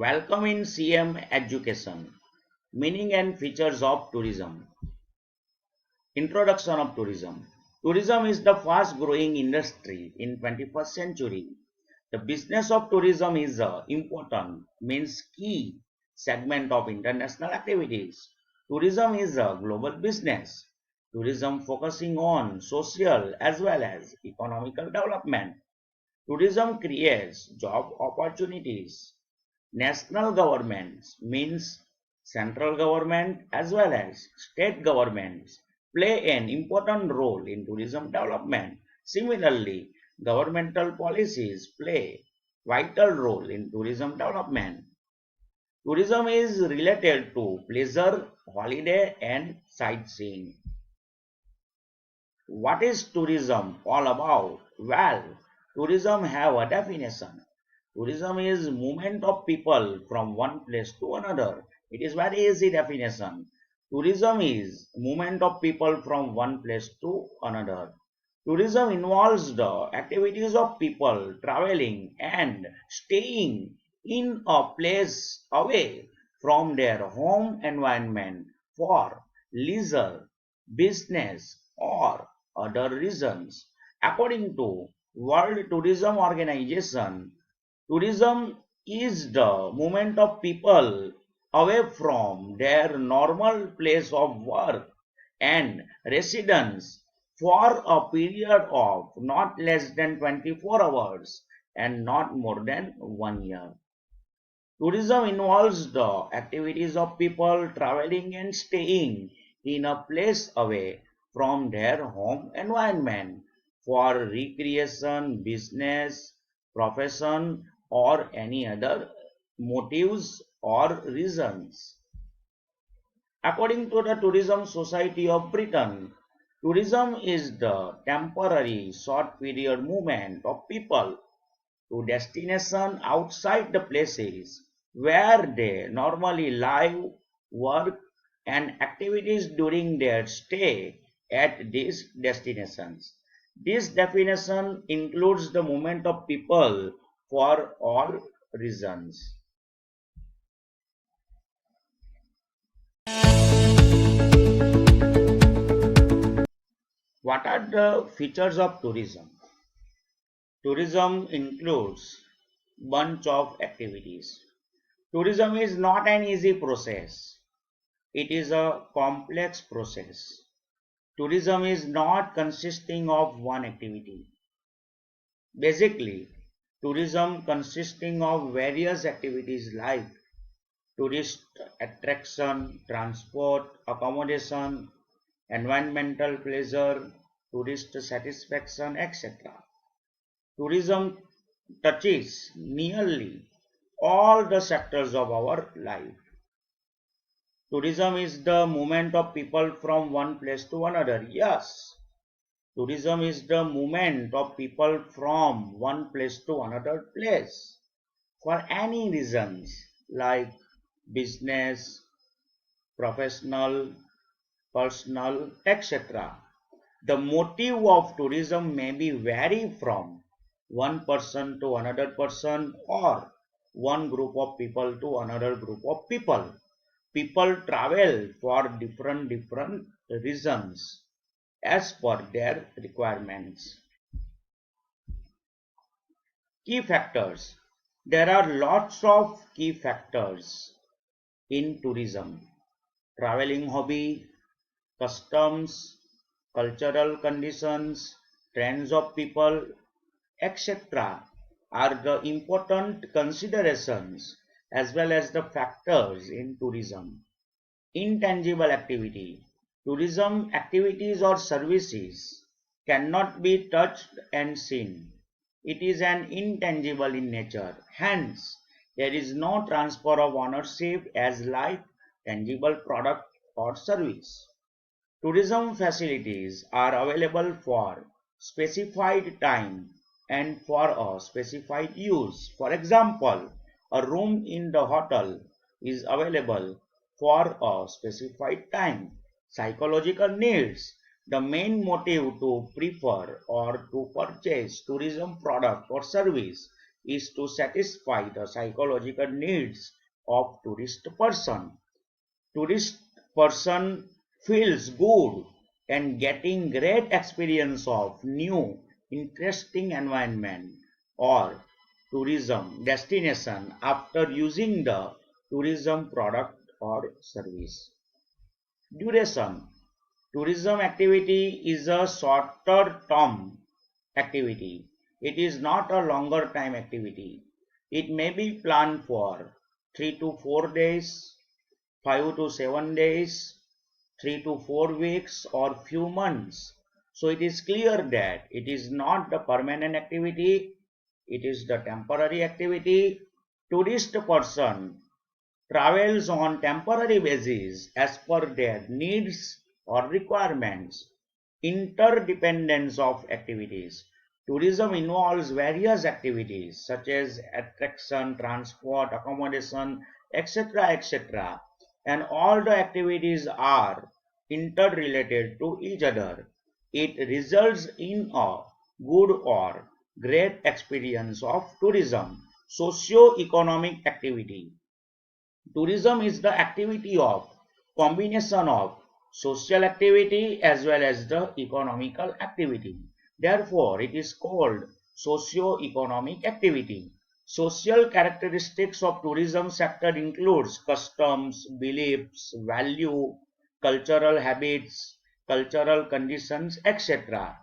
Welcome in CM Education. Meaning and features of tourism. Introduction of tourism. Tourism is the fast growing industry in 21st century. The business of tourism is a important, means key segment of international activities. Tourism is a global business. Tourism focusing on social as well as economical development. Tourism creates job opportunities. National governments means central government as well as state governments play an important role in tourism development. Similarly, governmental policies play vital role in tourism development. Tourism is related to pleasure, holiday and sightseeing. What is tourism all about? Well, tourism have a definition. Tourism is movement of people from one place to another. It is very easy definition. Tourism is movement of people from one place to another. Tourism involves the activities of people traveling and staying in a place away from their home environment for leisure, business, or other reasons. According to World Tourism Organization, tourism is the movement of people away from their normal place of work and residence for a period of not less than 24 hours and not more than 1 year. Tourism involves the activities of people traveling and staying in a place away from their home environment for recreation, business, profession, or any other motives or reasons. According to the Tourism Society of Britain, tourism is the temporary short period movement of people to destination outside the places where they normally live, work, and activities during their stay at these destinations. This definition includes the movement of people for all reasons. What are the features of tourism? Tourism includes bunch of activities. Tourism is not an easy process. It is a complex process. Tourism is not consisting of one activity. Basically, tourism consisting of various activities like tourist attraction, transport, accommodation, environmental pleasure, tourist satisfaction, etc. Tourism touches nearly all the sectors of our life. Tourism is the movement of people from one place to another. Yes, tourism is the movement of people from one place to another place for any reasons like business, professional, personal, etc. The motive of tourism may be vary from one person to another person or one group of people to another group of people. People travel for different reasons as per their requirements. Key factors. There are lots of key factors in tourism. Traveling hobby, customs, cultural conditions, trends of people, etc. are the important considerations as well as the factors in tourism. Intangible activity. Tourism activities or services cannot be touched and seen. It is an intangible in nature. Hence, there is no transfer of ownership as like tangible product or service. Tourism facilities are available for specified time and for a specified use. For example, a room in the hotel is available for a specified time. Psychological needs. The main motive to prefer or to purchase tourism product or service is to satisfy the psychological needs of tourist person. Tourist person feels good and getting great experience of new interesting environment or tourism destination after using the tourism product or service. Duration. Tourism activity is a shorter term activity. It is not a longer time activity. It may be planned for 3 to 4 days, 5 to 7 days, 3 to 4 weeks or few months. So it is clear that it is not the permanent activity, it is the temporary activity. Tourist person travels on temporary basis as per their needs or requirements. Interdependence of activities. Tourism involves various activities such as attraction, transport, accommodation, etc. etc. And all the activities are interrelated to each other. It results in a good or great experience of tourism. Socio-economic activity. Tourism is the activity of combination of social activity as well as the economical activity. Therefore, it is called socio-economic activity. Social characteristics of tourism sector includes customs, beliefs, value, cultural habits, cultural conditions, etc.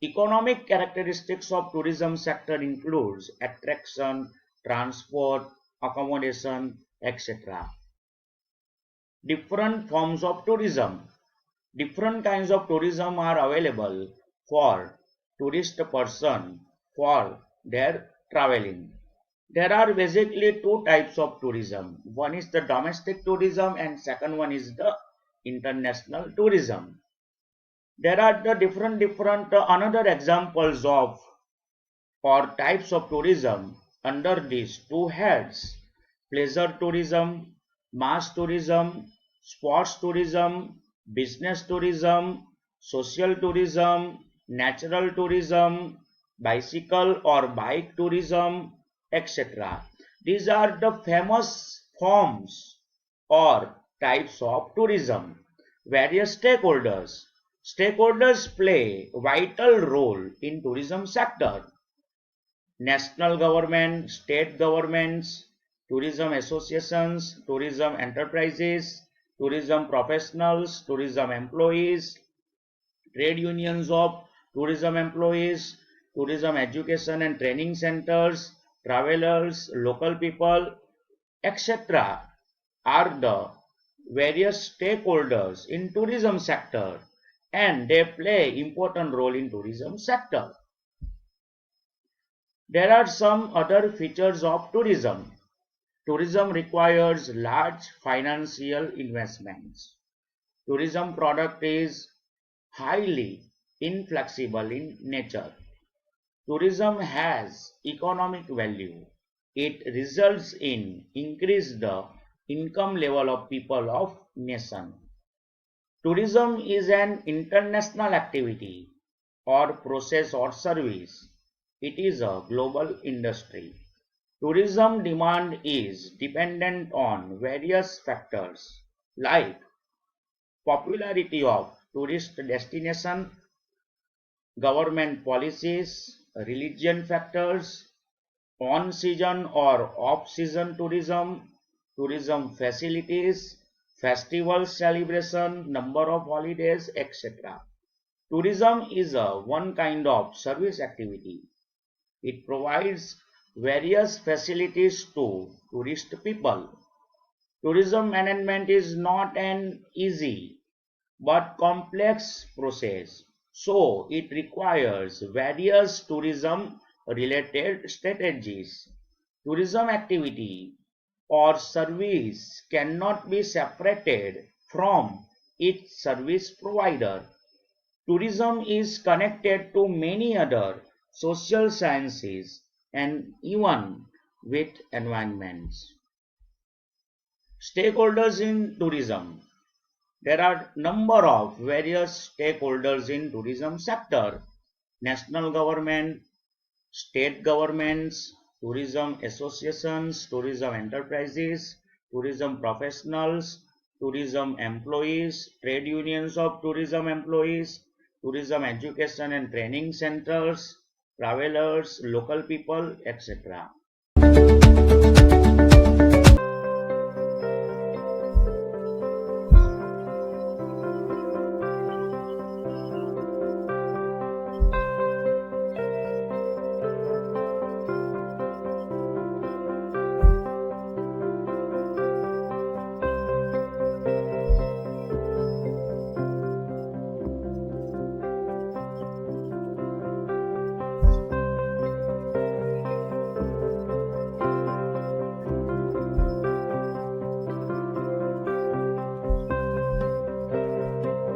Economic characteristics of tourism sector includes attraction, transport, accommodation, etc. Different forms of tourism. Different kinds of tourism are available for tourist person for their traveling. There are basically two types of tourism. One is the domestic tourism and second one is the international tourism. There are the different another examples of or types of tourism under these two heads: pleasure tourism, mass tourism, sports tourism, business tourism, social tourism, natural tourism, bicycle or bike tourism, etc. These are the famous forms or types of tourism. Various stakeholders. Stakeholders play a vital role in tourism sector. National government, state governments, tourism associations, tourism enterprises, tourism professionals, tourism employees, trade unions of tourism employees, tourism education and training centers, travelers, local people, etc. are the various stakeholders in tourism sector and they play important role in tourism sector. There are some other features of tourism. Tourism requires large financial investments. Tourism product is highly inflexible in nature. Tourism has economic value. It results in increase the income level of people of nation. Tourism is an international activity or process or service. It is a global industry. Tourism demand is dependent on various factors like popularity of tourist destination, government policies, religion factors, on-season or off-season tourism, tourism facilities, festival celebration, number of holidays, etc. Tourism is a one kind of service activity. It provides various facilities to tourist people. Tourism management is not an easy but complex process. So it requires various tourism related strategies. Tourism activity or service cannot be separated from its service provider. Tourism is connected to many other social sciences and even with environments. Stakeholders in tourism. There are number of various stakeholders in tourism sector. National government, state governments, tourism associations, tourism enterprises, tourism professionals, tourism employees, trade unions of tourism employees, tourism education and training centers, travelers, local people, etc.